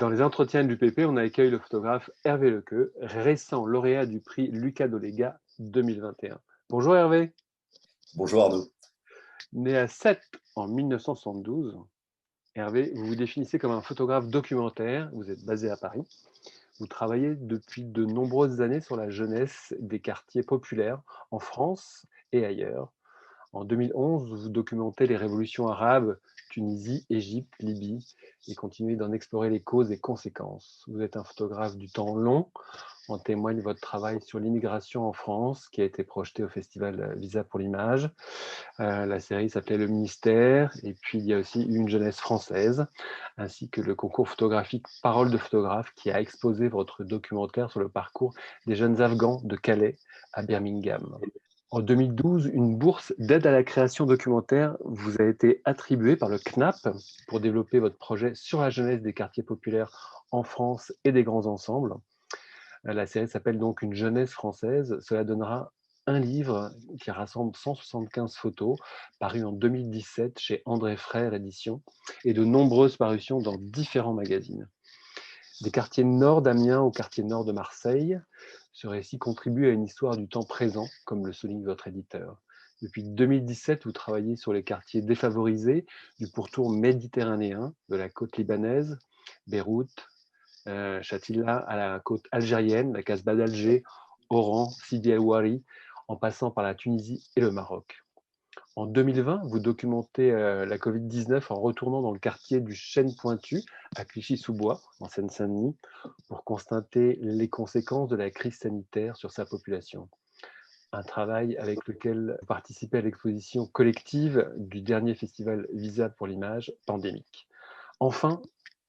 Dans les entretiens de l'UPP, on accueille le photographe Hervé Lequeux, récent lauréat du prix Lucas Dolega 2021. Bonjour Hervé. Bonjour Arnaud. Né à Sète en 1972, Hervé, vous vous définissez comme un photographe documentaire, vous êtes basé à Paris. Vous travaillez depuis de nombreuses années sur la jeunesse des quartiers populaires en France et ailleurs. En 2011, vous documentez les révolutions arabes, Tunisie, Égypte, Libye, et continuez d'en explorer les causes et conséquences. Vous êtes un photographe du temps long, en témoigne votre travail sur l'immigration en France, qui a été projeté au festival Visa pour l'image. La série s'appelait Le Ministère, et puis il y a aussi Une jeunesse française, ainsi que le concours photographique Parole de photographe, qui a exposé votre documentaire sur le parcours des jeunes Afghans de Calais à Birmingham. En 2012, une bourse d'aide à la création documentaire vous a été attribuée par le CNAP pour développer votre projet sur la jeunesse des quartiers populaires en France et des grands ensembles. La série s'appelle donc Une jeunesse française. Cela donnera un livre qui rassemble 175 photos, paru en 2017 chez André Frères Éditions, et de nombreuses parutions dans différents magazines. Des quartiers nord d'Amiens au quartier nord de Marseille, ce récit contribue à une histoire du temps présent, comme le souligne votre éditeur. Depuis 2017, vous travaillez sur les quartiers défavorisés du pourtour méditerranéen, de la côte libanaise, Beyrouth, Shatila, à la côte algérienne, la Casbah d'Alger, Oran, Sidi El Ouari, en passant par la Tunisie et le Maroc. En 2020, vous documentez la Covid-19 en retournant dans le quartier du Chêne-Pointu, à Clichy-sous-Bois, en Seine-Saint-Denis, pour constater les conséquences de la crise sanitaire sur sa population. Un travail avec lequel vous participez à l'exposition collective du dernier festival Visa pour l'image pandémique. Enfin,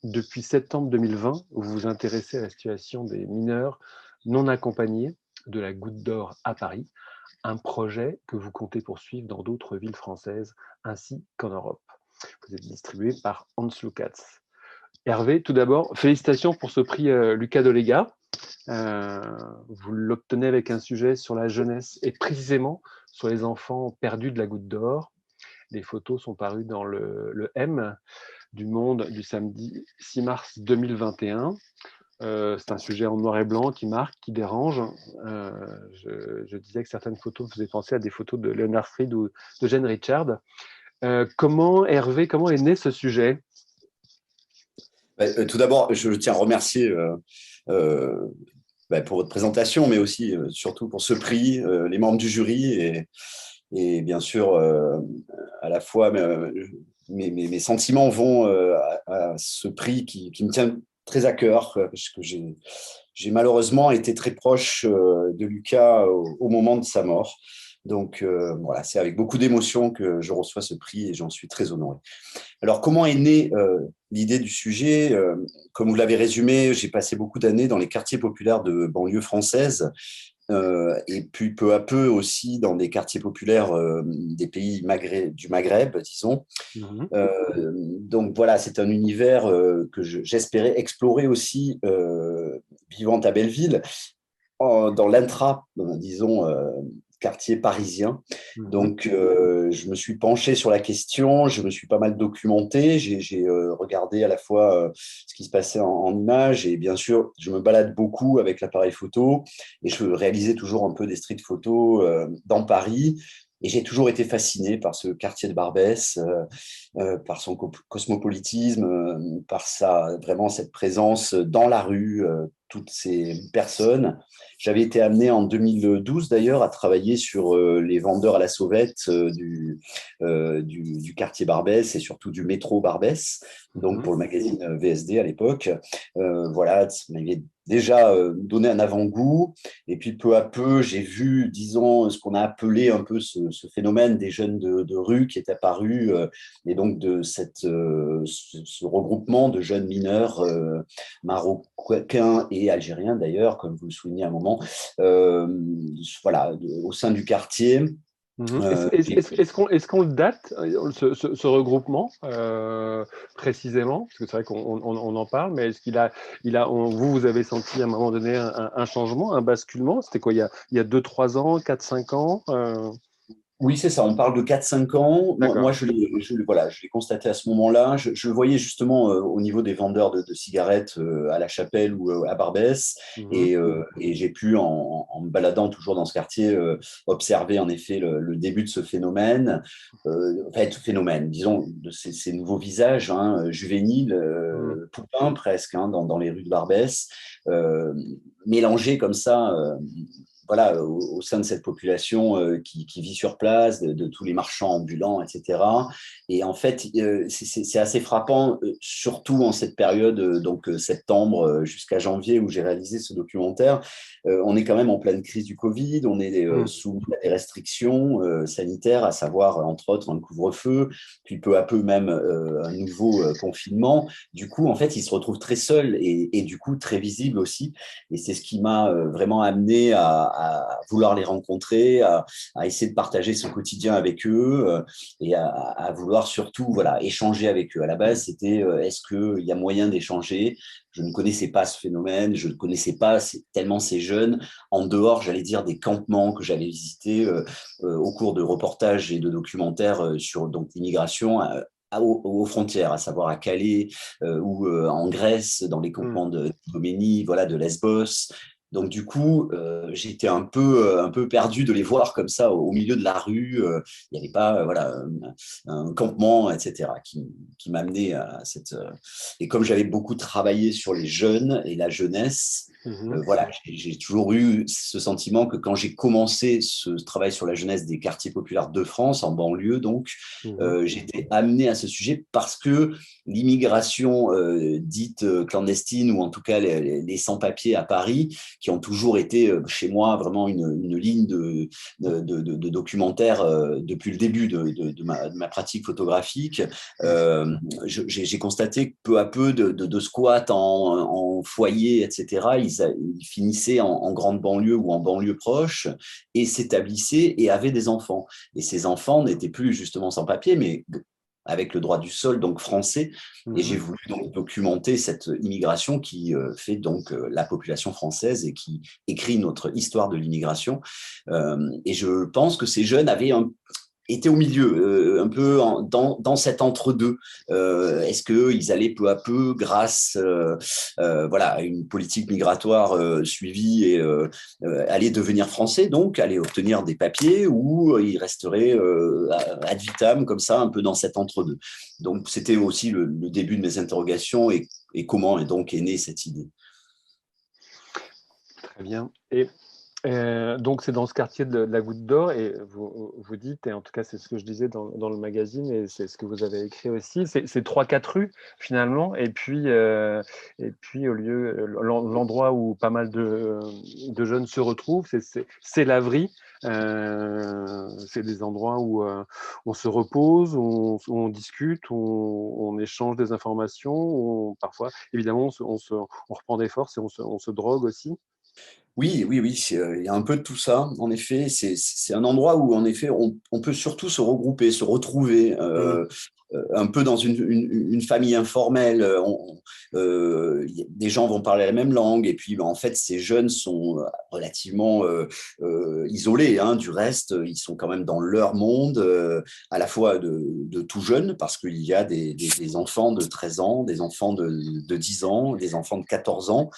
depuis septembre 2020, vous vous intéressez à la situation des mineurs non accompagnés de la Goutte d'Or à Paris, un projet que vous comptez poursuivre dans d'autres villes françaises ainsi qu'en Europe. Vous êtes distribué par Hans Lukács. Hervé, tout d'abord, félicitations pour ce prix Lucas Dolega. Vous l'obtenez avec un sujet sur la jeunesse et précisément sur les enfants perdus de la Goutte d'Or. Les photos sont parues dans le M du Monde du samedi 6 mars 2021. C'est un sujet en noir et blanc qui marque, qui dérange. Je disais que certaines photos me faisaient penser à des photos de Leonard Fried ou de Jane Richard. Hervé, comment est né ce sujet ? Tout d'abord, je tiens à remercier pour votre présentation, mais aussi surtout pour ce prix, les membres du jury et bien sûr, à la fois mes sentiments vont à ce prix qui me tient très à cœur, parce que j'ai malheureusement été très proche de Lucas au moment de sa mort. Donc voilà, c'est avec beaucoup d'émotion que je reçois ce prix et j'en suis très honoré. Alors, comment est née l'idée du sujet ? Comme vous l'avez résumé, j'ai passé beaucoup d'années dans les quartiers populaires de banlieue française et puis peu à peu aussi dans des quartiers populaires des pays du Maghreb, disons. Donc voilà, c'est un univers que j'espérais explorer aussi vivant à Belleville, dans l'intra, disons, quartier parisien. Donc, je me suis penché sur la question, je me suis pas mal documenté, j'ai regardé à la fois ce qui se passait en images et bien sûr, je me balade beaucoup avec l'appareil photo et je réalisais toujours un peu des street photos dans Paris. Et j'ai toujours été fasciné par ce quartier de Barbès, par son cosmopolitisme, par vraiment cette présence dans la rue, toutes ces personnes. J'avais été amené en 2012 d'ailleurs à travailler sur les vendeurs à la sauvette du quartier Barbès et surtout du métro Barbès, donc pour le magazine VSD à l'époque. Voilà, ça m'avait déjà donné un avant-goût. Et puis peu à peu, j'ai vu, disons, ce qu'on a appelé un peu ce phénomène des jeunes de rue qui est apparu, et donc de ce regroupement de jeunes mineurs marocains et algériens d'ailleurs, comme vous le soulignez à un moment, voilà, au sein du quartier. Est-ce qu'on le date, ce regroupement, précisément ? Parce que c'est vrai qu'on en parle, mais est-ce vous avez senti à un moment donné un changement, un basculement ? C'était quoi, il y a 2-3 ans, 4-5 ans Oui, c'est ça. On parle de 4-5 ans. Moi, D'accord. voilà, je l'ai constaté à ce moment-là. Je le voyais justement au niveau des vendeurs de cigarettes à La Chapelle ou à Barbès. Mhm. Et j'ai pu, en me baladant toujours dans ce quartier, observer en effet le début de ce phénomène. Enfin, tout phénomène, disons, de ces nouveaux visages juvéniles, Mhm. poupins presque, dans les rues de Barbès, euh, mélangés comme ça. Voilà, au sein de cette population qui vit sur place, de tous les marchands ambulants, etc. Et en fait, c'est assez frappant, surtout en cette période, donc septembre jusqu'à janvier, où j'ai réalisé ce documentaire. On est quand même en pleine crise du Covid, on est Mhm. sous des restrictions sanitaires, à savoir, entre autres, un couvre-feu, puis peu à peu même un nouveau confinement. Du coup, en fait, ils se retrouvent très seuls et du coup très visibles aussi. Et c'est ce qui m'a vraiment amené à vouloir les rencontrer, à essayer de partager ce quotidien avec eux et à vouloir surtout voilà, échanger avec eux. À la base, c'était est-ce qu'il y a moyen d'échanger? Je ne connaissais pas ce phénomène, je ne connaissais pas tellement ces jeunes, en dehors, j'allais dire, des campements que j'allais visiter au cours de reportages et de documentaires sur donc, l'immigration aux frontières, à savoir à Calais ou en Grèce, dans les Mhm. campements de Doménie, voilà, de Lesbos. Donc du coup, j'étais un peu perdu de les voir comme ça au milieu de la rue. Il n'y avait pas voilà, un campement, etc., qui m'amenait à cette... Et comme j'avais beaucoup travaillé sur les jeunes et la jeunesse, Mhm. voilà, j'ai toujours eu ce sentiment que quand j'ai commencé ce travail sur la jeunesse des quartiers populaires de France, en banlieue donc, Mhm. j'étais amené à ce sujet parce que l'immigration dite clandestine, ou en tout cas les sans-papiers à Paris, qui ont toujours été chez moi vraiment une ligne de documentaire depuis le début de ma pratique photographique. J'ai constaté que peu à peu de squats en foyer, etc., ils finissaient en grande banlieue ou en banlieue proche et s'établissaient et avaient des enfants. Et ces enfants n'étaient plus justement sans papier, mais avec le droit du sol, donc français. Et j'ai Mhm. voulu donc documenter cette immigration qui fait donc la population française et qui écrit notre histoire de l'immigration. Et je pense que ces jeunes étaient au milieu, un peu dans cet entre-deux. Est-ce qu'ils allaient peu à peu, grâce voilà, à une politique migratoire suivie, et aller devenir français, donc aller obtenir des papiers, ou ils resteraient ad vitam, comme ça, un peu dans cet entre-deux. Donc c'était aussi le début de mes interrogations et comment donc est née cette idée. Très bien. Et donc, c'est dans ce quartier de la Goutte d'Or, et vous dites, et en tout cas, c'est ce que je disais dans le magazine, et c'est ce que vous avez écrit aussi, c'est 3-4 rues, finalement, et puis au lieu, l'endroit où pas mal de jeunes se retrouvent, c'est Lavry. C'est des endroits où on se repose, où on discute, où on échange des informations, où parfois, évidemment, on reprend des forces et on se drogue aussi. Oui, oui, oui, il y a un peu de tout ça. En effet, c'est un endroit où, en effet, on peut surtout se regrouper, se retrouver, Mmh. un peu dans une famille informelle. Des gens vont parler la même langue, et puis, ben, en fait, ces jeunes sont relativement isolés hein, du reste. Ils sont quand même dans leur monde, à la fois de tout jeunes, parce qu'il y a des enfants de 13 ans, des enfants de 10 ans, des enfants de 14 ans,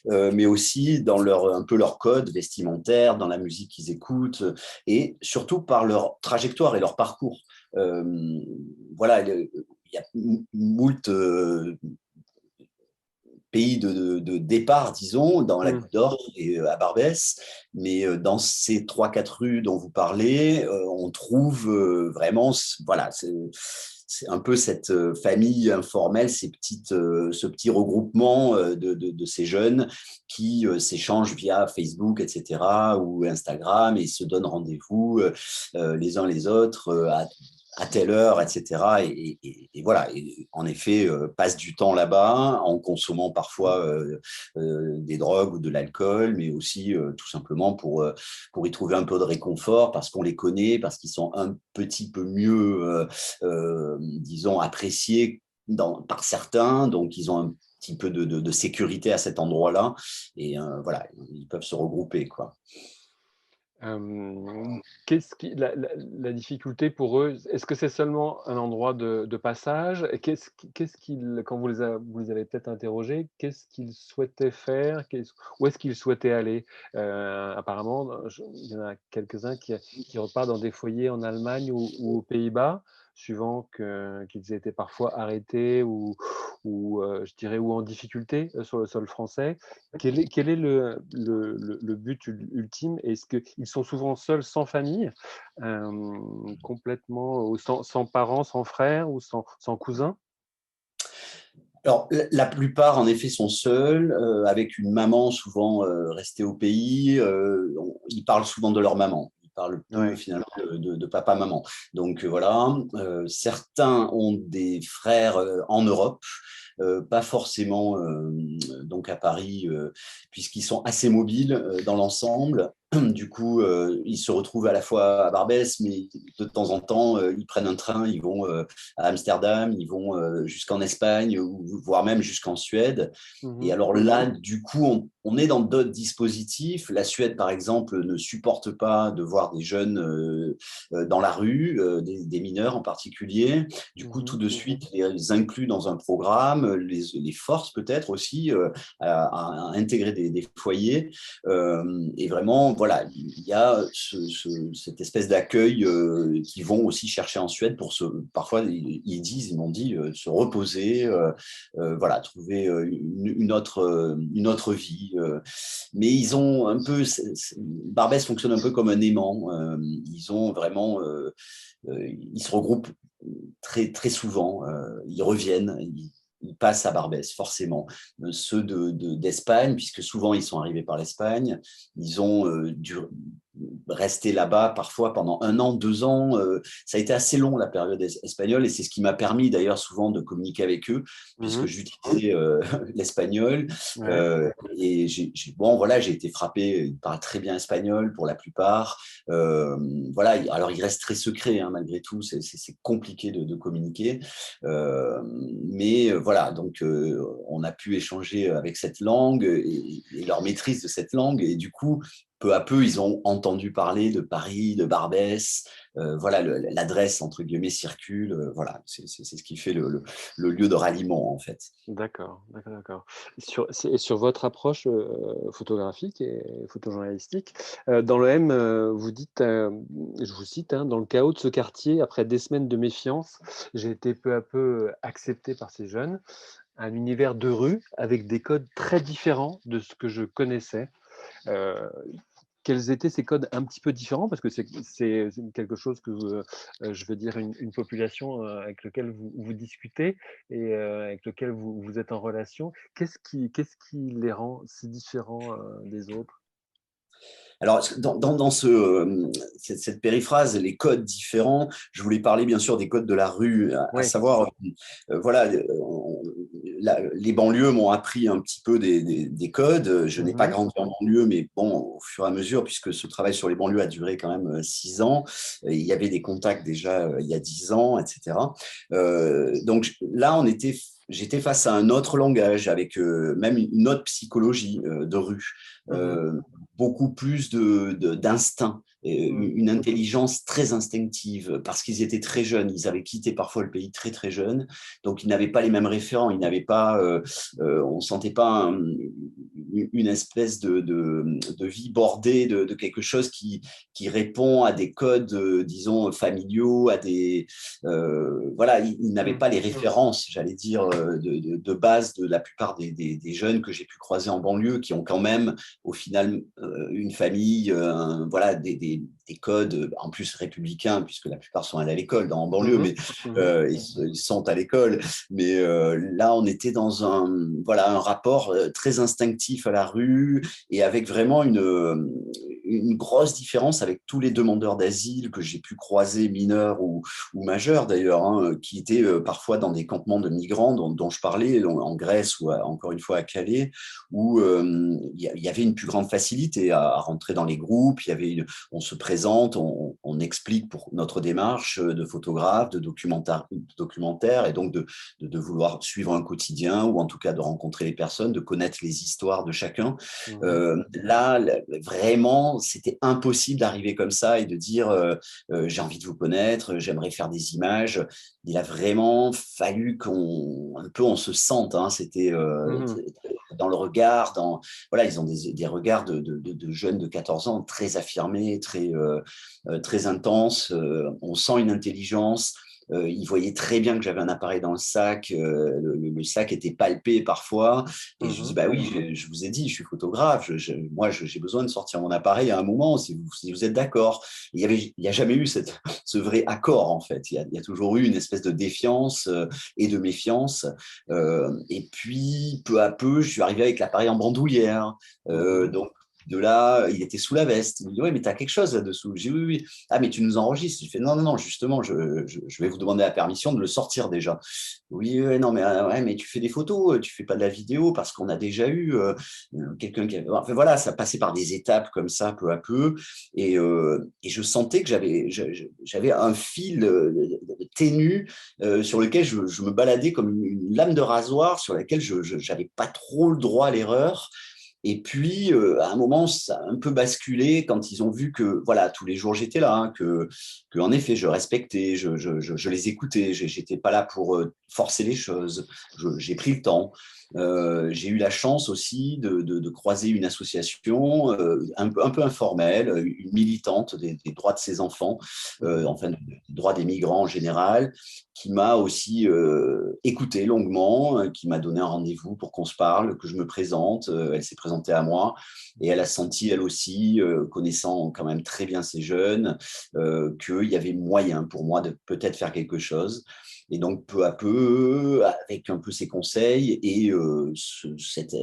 mais aussi dans un peu leur code vestimentaire, dans la musique qu'ils écoutent, et surtout par leur trajectoire et leur parcours. Euh, voilà, il y a moult pays de départ, disons, dans la Mmh. Goutte d'Or et à Barbès. Mais dans ces 3-4 rues dont vous parlez, on trouve vraiment, voilà, c'est un peu cette famille informelle, ce petit regroupement de ces jeunes qui s'échangent via Facebook, etc., ou Instagram, et se donnent rendez-vous les uns les autres à telle heure, etc. Et voilà, et en effet, passe du temps là-bas en consommant parfois des drogues ou de l'alcool, mais aussi tout simplement pour y trouver un peu de réconfort, parce qu'on les connaît, parce qu'ils sont un petit peu mieux, disons, appréciés par certains, donc ils ont un petit peu de sécurité à cet endroit-là, et voilà, ils peuvent se regrouper, quoi. Hem, qu'est-ce qui la difficulté pour eux, est-ce que c'est seulement un endroit de passage? Et qu'est-ce qu'ils quand vous les avez peut-être interrogés, qu'est-ce qu'ils souhaitaient faire? Où est-ce qu'ils souhaitaient aller? Apparemment, il y en a quelques-uns qui repartent dans des foyers en Allemagne ou aux Pays-Bas, suivant qu'ils aient été parfois arrêtés je dirais ou en difficulté, sur le sol français. Quel est le but ultime? Est-ce qu'ils sont souvent seuls, sans famille, complètement ou sans parents, sans frères ou sans cousins? Alors, la plupart, en effet, sont seuls, avec une maman souvent restée au pays. Ils parlent souvent de leur maman. Ils parlent peu, Ouais. finalement, de papa-maman. Donc, voilà. Certains ont des frères en Europe, pas forcément donc à Paris, puisqu'ils sont assez mobiles dans l'ensemble. Du coup, ils se retrouvent à la fois à Barbès, mais de temps en temps, ils prennent un train, ils vont à Amsterdam, ils vont jusqu'en Espagne, ou voire même jusqu'en Suède. Et Mmh. alors là, du coup, on est dans d'autres dispositifs. La Suède, par exemple, ne supporte pas de voir des jeunes dans la rue, des mineurs en particulier. Du coup, tout Mmh. de suite, les inclut dans un programme, les force peut-être aussi à intégrer des foyers. Et vraiment, voilà, il y a cette espèce d'accueil qu'ils vont aussi chercher en Suède pour parfois, ils m'ont dit, se reposer, voilà, trouver une autre vie. Mais ils ont un peu, Barbès fonctionne un peu comme un aimant. Ils ont vraiment, ils se regroupent très, très souvent. Ils reviennent. Ils passent à Barbès, forcément. Ceux d'Espagne, puisque souvent ils sont arrivés par l'Espagne, ils ont dû rester là-bas parfois pendant 1 an, 2 ans. Ça a été assez long, la période espagnole, et c'est ce qui m'a permis d'ailleurs souvent de communiquer avec eux, puisque Mmh. j'utilisais l'espagnol. Ouais. Et bon, voilà, j'ai été frappé. Ils parlent très bien espagnol pour la plupart. Voilà, alors il reste très secret, hein, malgré tout, c'est compliqué de communiquer. Mais voilà, donc on a pu échanger avec cette langue et leur maîtrise de cette langue. Et du coup, peu à peu, ils ont entendu parler de Paris, de Barbès. Voilà, l'adresse, entre guillemets, circule. Voilà, c'est ce qui fait le lieu de ralliement, en fait. D'accord, d'accord, d'accord. Sur votre approche, photographique et photojournalistique, dans le M, vous dites, je vous cite, hein: «Dans le chaos de ce quartier, après des semaines de méfiance, j'ai été peu à peu, accepté par ces jeunes. Un univers de rue avec des codes très différents de ce que je connaissais». Heu, Quels étaient ces codes un petit peu différents? Parce que c'est quelque chose que, je veux dire une population, avec lequel vous discutez et avec lequel vous êtes en relation. Qu'est-ce qui les rend si différents, des autres? Alors, dans cette périphrase, les codes différents, je voulais parler bien sûr des codes de la rue, à Oui. savoir, voilà, les banlieues m'ont appris un petit peu des codes. Je n'ai pas Mmh. grandi en banlieue, mais bon, au fur et à mesure, puisque ce travail sur les banlieues a duré quand même 6 ans, et il y avait des contacts déjà il y a 10 ans, etc. Donc là, j'étais face à un autre langage, avec même une autre psychologie de rue. Mmh. Euh, Beaucoup plus d'instinct, Mmh. une intelligence très instinctive, parce qu'ils étaient très jeunes, ils avaient quitté parfois le pays très très jeunes, donc ils n'avaient pas les mêmes référents, ils n'avaient pas, on sentait pas une espèce de vie bordée de quelque chose qui répond à des codes, disons, familiaux, à des, voilà, ils n'avaient Mmh. pas les références, j'allais dire, de base de la plupart des jeunes que j'ai pu croiser en banlieue, qui ont quand même au final une famille, voilà, des codes, en plus républicains, puisque la plupart sont allés à l'école en banlieue, Mmh. mais Mmh. ils sont à l'école. Mais là, on était dans voilà, un rapport très instinctif à la rue, et avec vraiment une grosse différence avec tous les demandeurs d'asile que j'ai pu croiser, mineurs ou majeurs d'ailleurs, hein, qui étaient parfois dans des campements de migrants dont je parlais, en Grèce ou encore une fois à Calais, où il y avait une plus grande facilité à rentrer dans les groupes. On se présente, on explique pour notre démarche de photographe, documentaire, et donc de vouloir suivre un quotidien, ou en tout cas de rencontrer les personnes, de connaître les histoires de chacun. Mmh. Là, vraiment, vraiment, c'était impossible d'arriver comme ça et de dire j'ai envie de vous connaître, j'aimerais faire des images. Il a vraiment fallu on se sente. Hein. C'était Mhm. dans le regard, voilà, ils ont des regards de jeunes de 14 ans très affirmés, très intenses. On sent une intelligence. Il voyait très bien que j'avais un appareil dans le sac. Le sac était palpé parfois. Et je lui dis, Mhm. bah oui, je vous ai dit, je suis photographe. Moi, j'ai besoin de sortir mon appareil à un moment, si vous êtes d'accord. Il n'y a jamais eu ce vrai accord, en fait. Il y a toujours eu une espèce de défiance et de méfiance. Et puis, peu à peu, je suis arrivé avec l'appareil en bandoulière. Mhm. Donc, de là, il était sous la veste. Il me dit, ouais, mais tu as quelque chose là-dessous. J'ai dit, oui, oui. Ah, mais tu nous enregistres. J'ai fait, non, non, non, justement, je vais vous demander la permission de le sortir déjà. Oui, ouais, non, mais, ouais, mais tu fais des photos, tu fais pas de la vidéo parce qu'on a déjà eu quelqu'un qui avait... Enfin, voilà, ça passait par des étapes comme ça, peu à peu. Et je sentais que j'avais un fil ténu sur lequel je me baladais comme une lame de rasoir sur laquelle je n'avais pas trop le droit à l'erreur. Et puis, à un moment, ça a un peu basculé quand ils ont vu que, voilà, tous les jours j'étais là, hein, que en effet, je respectais, je les écoutais, j'étais pas là pour forcer les choses. J'ai pris le temps. J'ai eu la chance aussi de croiser une association un peu informelle, une militante des droits de ses enfants, Mhm. enfin des droits des migrants en général, qui m'a aussi écouté longuement, qui m'a donné un rendez-vous pour qu'on se parle, que je me présente. Elle s'est présentée à moi et elle a senti, elle aussi, connaissant quand même très bien ces jeunes, qu'il y avait moyen pour moi de peut-être faire quelque chose. Et donc, peu à peu, avec un peu ses conseils et cette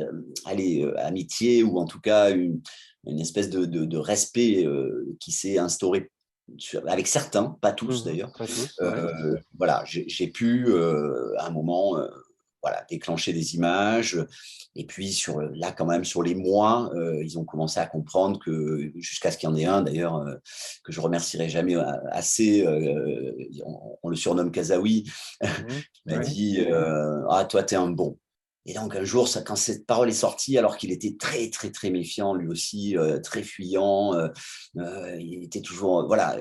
allez, amitié, ou en tout cas une espèce de respect qui s'est instauré avec certains, pas tous Mhm. d'ailleurs, Pas tous, ouais. voilà, j'ai pu à un moment voilà, déclencher des images. Et puis là, quand même, sur les mois, ils ont commencé à comprendre que, jusqu'à ce qu'il y en ait un d'ailleurs, que je remercierai jamais assez, on le surnomme Kazaoui, Mhm. qui m'a Ouais. dit ah, toi, t'es un bon. Et donc, un jour, quand cette parole est sortie, alors qu'il était très, très, très méfiant, lui aussi, très fuyant, il était toujours, voilà,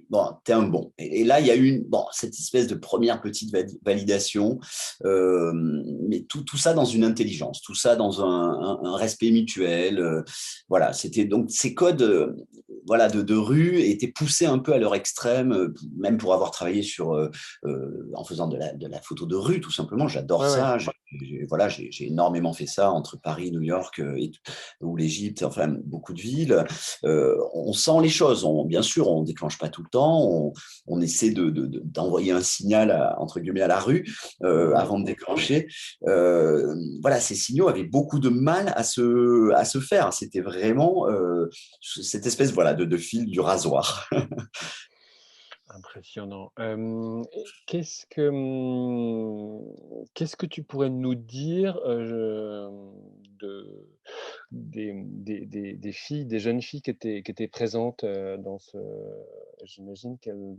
bon, t'es un bon. Et là, il y a eu bon, cette espèce de première petite validation, mais tout ça dans une intelligence, tout ça dans un respect mutuel. Voilà, c'était donc ces codes voilà, de rue étaient poussés un peu à leur extrême, même pour avoir travaillé en faisant de la photo de rue, tout simplement. J'adore Ouais, ouais. ça. Voilà, j'ai énormément fait ça entre Paris, New York ou l'Égypte, enfin beaucoup de villes. On sent les choses. Bien sûr, on ne déclenche pas tout le temps. On essaie d'envoyer un signal entre guillemets à la rue Mhm. avant de déclencher. Voilà, ces signaux avaient beaucoup de mal à se faire. C'était vraiment cette espèce voilà, de fil du rasoir. Impressionnant. Et qu'est-ce que tu pourrais nous dire des filles, des jeunes filles qui étaient présentes dans ce... J'imagine qu'elles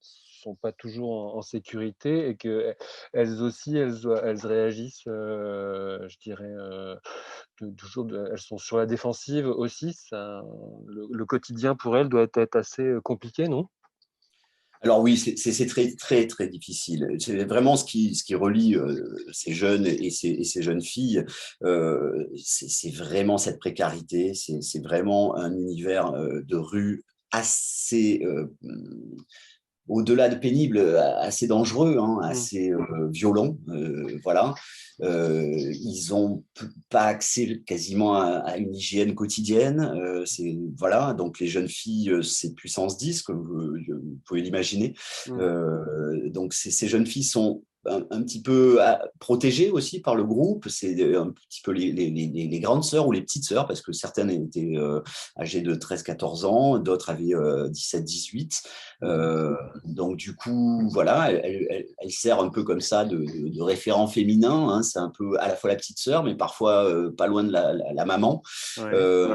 sont pas toujours en sécurité et que elles aussi, elles réagissent, je dirais, elles sont sur la défensive aussi. Le quotidien pour elles doit être assez compliqué, non? Alors oui, c'est très, très, très difficile. C'est vraiment ce qui relie ces jeunes et ces jeunes filles. C'est vraiment cette précarité. C'est vraiment un univers de rue assez au-delà de pénible, assez dangereux, hein, Mm. assez violent. Voilà. Ils n'ont pas accès quasiment à une hygiène quotidienne. Voilà. Donc les jeunes filles, c'est puissance 10, comme vous pouvez l'imaginer. Mm. Donc ces jeunes filles sont un petit peu protégées aussi par le groupe. C'est un petit peu les grandes sœurs ou les petites sœurs, parce que certaines étaient âgées de 13-14 ans, d'autres avaient 17-18. Mhm. Donc du coup, voilà, elle sert un peu comme ça de référent féminin. Hein. C'est un peu à la fois la petite sœur, mais parfois pas loin de la maman. Ouais. Euh,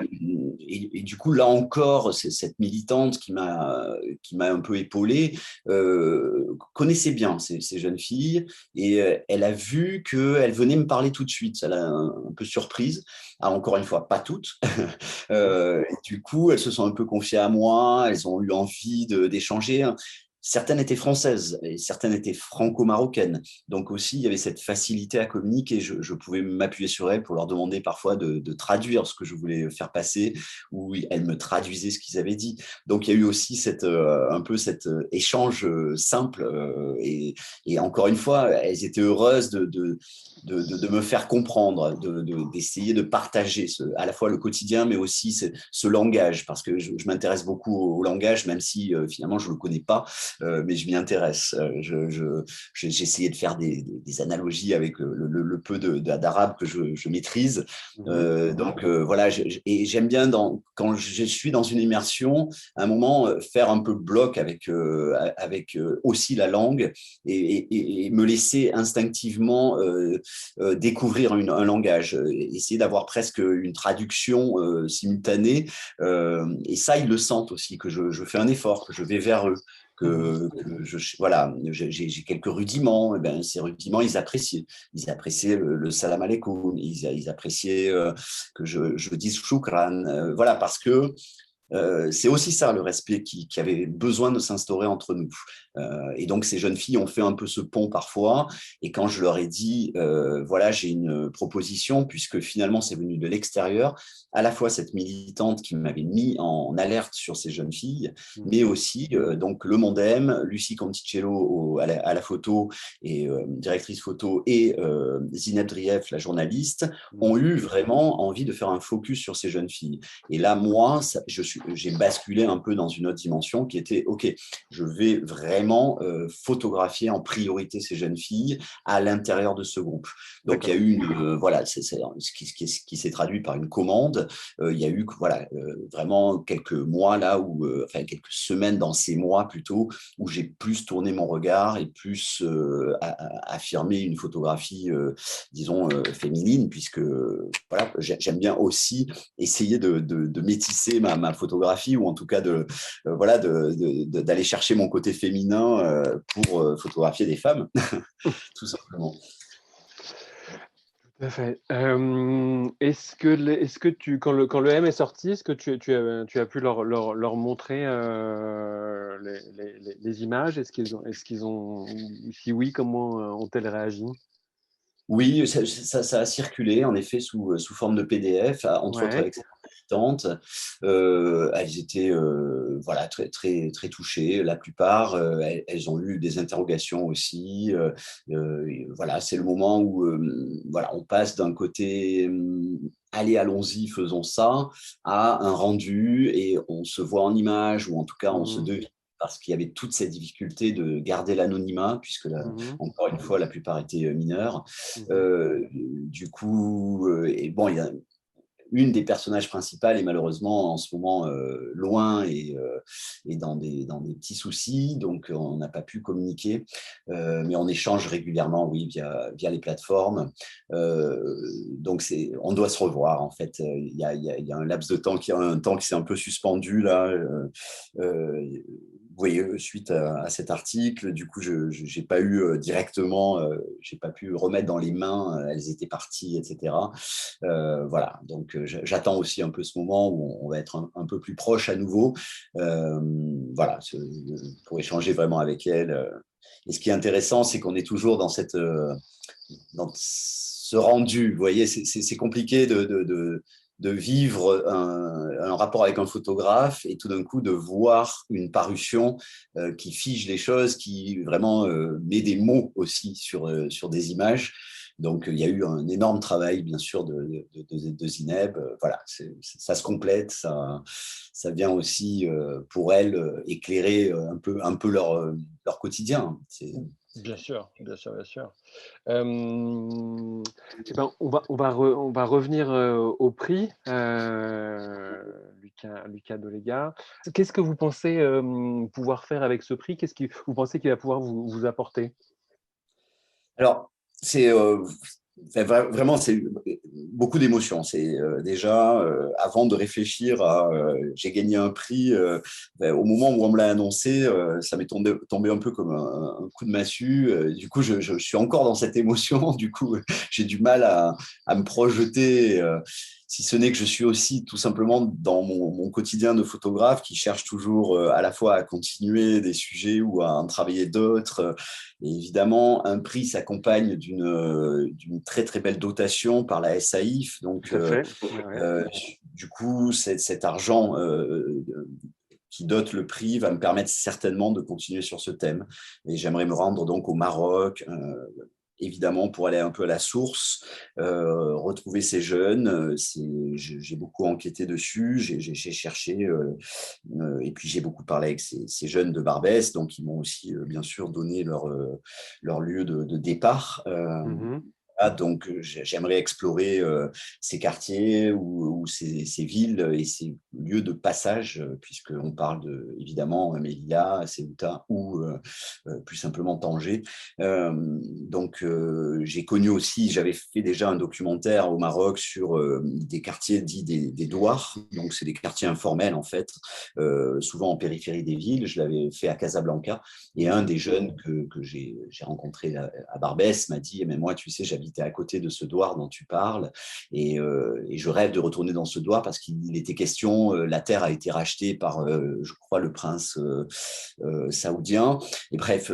et du coup, là encore, c'est cette militante qui m'a un peu épaulé, connaissait bien ces jeunes filles et elle a vu qu'elles venaient me parler tout de suite. Ça l'a un peu surprise. Ah, encore une fois, pas toutes. Et du coup, elles se sont un peu confiées à moi, elles ont eu envie d'échanger. Certaines étaient françaises et certaines étaient franco-marocaines. Donc aussi, il y avait cette facilité à communiquer. Je pouvais m'appuyer sur elles pour leur demander parfois de traduire ce que je voulais faire passer, ou elles me traduisaient ce qu'ils avaient dit. Donc il y a eu aussi un peu cet échange simple. Et encore une fois, elles étaient heureuses de me faire comprendre, d'essayer de partager à la fois le quotidien, mais aussi ce langage, parce que je m'intéresse beaucoup au langage, même si finalement je ne le connais pas. Mais je m'y intéresse. J'ai essayé de faire des analogies avec le peu d'arabe que je maîtrise. Donc voilà, et j'aime bien quand je suis dans une immersion, à un moment faire un peu bloc avec aussi la langue et me laisser instinctivement découvrir un langage, essayer d'avoir presque une traduction simultanée. Et ça, ils le sentent aussi, que je fais un effort, que je vais vers eux. Voilà, j'ai quelques rudiments, et ben, ces rudiments, ils appréciaient. Ils appréciaient le salam alaikum, ils appréciaient que je dise shukran. Voilà, parce que c'est aussi ça, le respect qui avait besoin de s'instaurer entre nous. Et donc, ces jeunes filles ont fait un peu ce pont parfois. Et quand je leur ai dit, voilà, j'ai une proposition, puisque finalement, c'est venu de l'extérieur, à la fois cette militante qui m'avait mis en alerte sur ces jeunes filles, mais aussi donc le Mondem, Lucie Conticello à la photo et directrice photo, et Zineb Drief, la journaliste, ont eu vraiment envie de faire un focus sur ces jeunes filles. Et là, moi, j'ai basculé un peu dans une autre dimension qui était, OK, je vais vraiment photographier en priorité ces jeunes filles à l'intérieur de ce groupe. Donc, il y a eu voilà, c'est ce qui s'est traduit par une commande. Il y a eu voilà, vraiment quelques mois là, enfin quelques semaines dans ces mois plutôt, où j'ai plus tourné mon regard et plus affirmé une photographie, disons, féminine, puisque voilà, j'aime bien aussi essayer de métisser ma photographie, ou en tout cas voilà, d'aller chercher mon côté féminin pour photographier des femmes, tout simplement. Tout à fait. Est-ce que quand le M est sorti, est-ce que tu as pu leur montrer les images? Est-ce qu'ils ont, si oui, comment ont-elles réagi? Oui, ça a circulé, en effet, sous forme de PDF, entre autres Ouais. avec cette militante. Elles étaient voilà, très, très, très touchées, la plupart. Elles ont eu des interrogations aussi. Voilà, c'est le moment où voilà, on passe d'un côté allez, allons-y, faisons ça, à un rendu, et on se voit en image, ou en tout cas, on se devine, parce qu'il y avait toutes ces difficultés de garder l'anonymat, puisque, encore une fois, la plupart étaient mineurs. Du coup, et bon, il y a une des personnages principales est malheureusement en ce moment loin et dans des petits soucis, donc on n'a pas pu communiquer, mais on échange régulièrement, oui, via les plateformes. Donc on doit se revoir, en fait. Il y a un laps de temps un temps qui s'est un peu suspendu là. Vous voyez, suite à cet article, du coup, je n'ai pas eu directement, j'ai pas pu remettre dans les mains, elles étaient parties, etc. Voilà, donc j'attends aussi un peu ce moment où on va être un peu plus proche à nouveau, voilà, pour échanger vraiment avec elles. Et ce qui est intéressant, c'est qu'on est toujours dans dans ce rendu. Vous voyez, c'est compliqué de vivre un rapport avec un photographe et tout d'un coup de voir une parution qui fige les choses, qui vraiment met des mots aussi sur des images. Donc, il y a eu un énorme travail, bien sûr, de Zineb. Voilà, ça se complète, ça vient aussi pour elles éclairer un peu leur quotidien. Bien sûr, bien sûr, bien sûr. Eh ben, on va revenir au prix, Lucas Dolega. Qu'est-ce que vous pensez pouvoir faire avec ce prix? Vous pensez qu'il va pouvoir vous apporter? Alors, c'est Enfin, vraiment, c'est beaucoup d'émotions. C'est déjà, avant de réfléchir à j'ai gagné un prix, au moment où on me l'a annoncé, ça m'est tombé un peu comme un coup de massue. Du coup, je suis encore dans cette émotion. Du coup, j'ai du mal à me projeter. Si ce n'est que je suis aussi tout simplement dans mon quotidien de photographe qui cherche toujours à la fois à continuer des sujets ou à en travailler d'autres. Et évidemment, un prix s'accompagne d'une très très belle dotation par la SAIF. Donc, Tout à fait. Ouais, ouais. euh, du coup, cet argent qui dote le prix va me permettre certainement de continuer sur ce thème. Et j'aimerais me rendre donc au Maroc, évidemment pour aller un peu à la source, retrouver ces jeunes. J'ai beaucoup enquêté dessus, j'ai cherché, et puis j'ai beaucoup parlé avec ces jeunes de Barbès, donc ils m'ont aussi bien sûr donné leur lieu de départ. Mhm. Donc, j'aimerais explorer ces quartiers ou ces villes et ces lieux de passage, puisqu'on parle évidemment Melilla, Ceuta ou plus simplement Tanger. Donc, j'ai connu aussi, j'avais fait déjà un documentaire au Maroc sur des quartiers dits des douars. Donc, c'est des quartiers informels, en fait, souvent en périphérie des villes. Je l'avais fait à Casablanca. Et un des jeunes que j'ai rencontré à Barbès m'a dit, mais moi, tu sais, j'habitais à côté de ce douar dont tu parles et je rêve de retourner dans ce douar parce qu'il était question, la terre a été rachetée par, je crois, le prince saoudien. Et bref,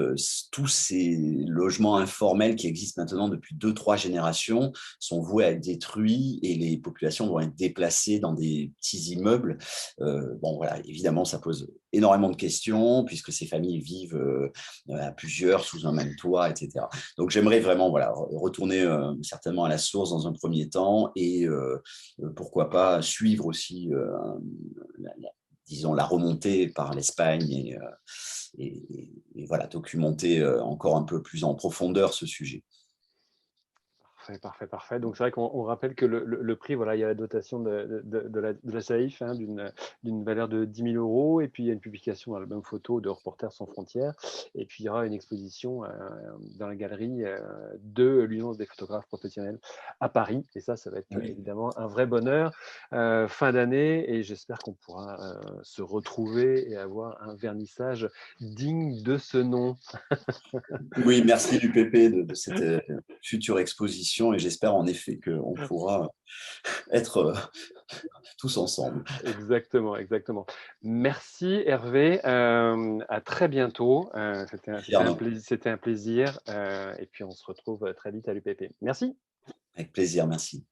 tous ces logements informels qui existent maintenant depuis 2, 3 générations sont voués à être détruits et les populations vont être déplacées dans des petits immeubles. Bon, voilà, évidemment, ça pose énormément de questions puisque ces familles vivent à plusieurs sous un même toit, etc. Donc j'aimerais vraiment voilà, retourner certainement à la source dans un premier temps et pourquoi pas suivre aussi disons la remontée par l'Espagne et voilà, documenter encore un peu plus en profondeur ce sujet. Parfait, parfait, parfait. Donc c'est vrai qu'on rappelle que le prix, voilà, il y a la dotation de la SAIF d'une valeur de 10 000 € et puis il y a une publication dans l'album photo de Reporters sans frontières et puis il y aura une exposition dans la galerie de l'Union des photographes professionnels à Paris et ça va être Oui. évidemment un vrai bonheur fin d'année et j'espère qu'on pourra se retrouver et avoir un vernissage digne de ce nom. Oui, merci l'UPP de cette future exposition et j'espère en effet qu'on pourra être tous ensemble. Exactement, exactement. Merci Hervé, à très bientôt. C'était un plaisir et puis on se retrouve très vite à l'UPP. Merci. Avec plaisir, merci.